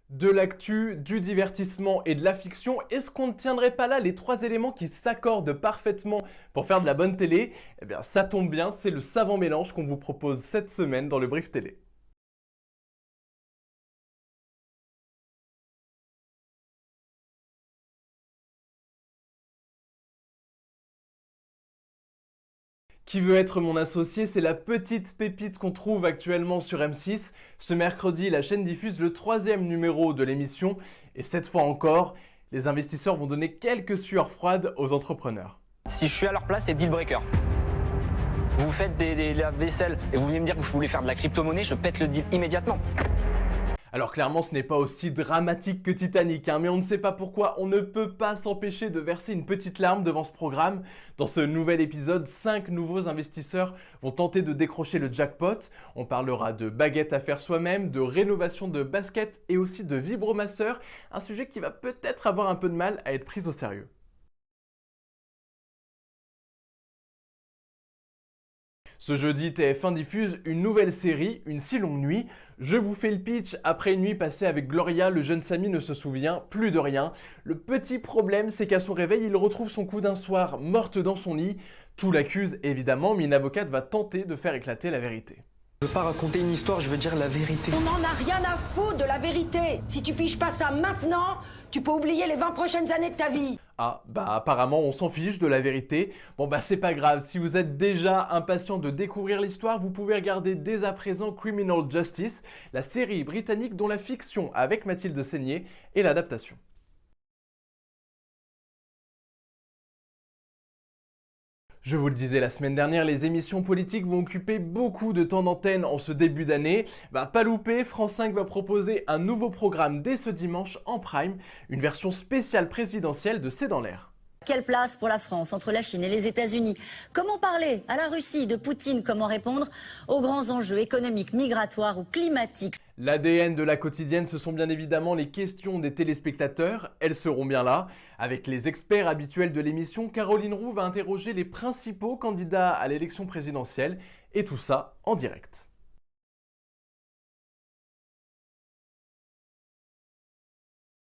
De l'actu, du divertissement et de la fiction, est-ce qu'on ne tiendrait pas là les trois éléments qui s'accordent parfaitement pour faire de la bonne télé? Eh bien ça tombe bien, c'est le savant mélange qu'on vous propose cette semaine dans le Brief Télé. Qui veut être mon associé? C'est la petite pépite qu'on trouve actuellement sur M6. Ce mercredi, la chaîne diffuse le troisième numéro de l'émission et cette fois encore, les investisseurs vont donner quelques sueurs froides aux entrepreneurs. Si je suis à leur place, c'est deal breaker. Vous faites des lave-vaisselle et vous venez me dire que vous voulez faire de la crypto-monnaie, je pète le deal immédiatement. Alors clairement ce n'est pas aussi dramatique que Titanic, mais on ne sait pas pourquoi on ne peut pas s'empêcher de verser une petite larme devant ce programme. Dans ce nouvel épisode, 5 nouveaux investisseurs vont tenter de décrocher le jackpot. On parlera de baguettes à faire soi-même, de rénovation de baskets et aussi de vibromasseurs, un sujet qui va peut-être avoir un peu de mal à être pris au sérieux. Ce jeudi, TF1 diffuse une nouvelle série, Une si longue nuit. Je vous fais le pitch. Après une nuit passée avec Gloria, le jeune Samy ne se souvient plus de rien. Le petit problème, c'est qu'à son réveil, il retrouve son coup d'un soir morte dans son lit. Tout l'accuse évidemment, mais une avocate va tenter de faire éclater la vérité. Je veux pas raconter une histoire, je veux dire la vérité. On n'en a rien à foutre de la vérité. Si tu piges pas ça maintenant, tu peux oublier les 20 prochaines années de ta vie. Ah, apparemment on s'en fiche de la vérité. Bon c'est pas grave, si vous êtes déjà impatient de découvrir l'histoire, vous pouvez regarder dès à présent Criminal Justice, la série britannique dont la fiction avec Mathilde Seigner est l'adaptation. Je vous le disais la semaine dernière, les émissions politiques vont occuper beaucoup de temps d'antenne en ce début d'année. Pas louper, France 5 va proposer un nouveau programme dès ce dimanche en prime, une version spéciale présidentielle de C'est dans l'air. Quelle place pour la France entre la Chine et les États-Unis? Comment parler à la Russie de Poutine? Comment répondre aux grands enjeux économiques, migratoires ou climatiques? L'ADN de la quotidienne, ce sont bien évidemment les questions des téléspectateurs. Elles seront bien là. Avec les experts habituels de l'émission, Caroline Roux va interroger les principaux candidats à l'élection présidentielle. Et tout ça en direct.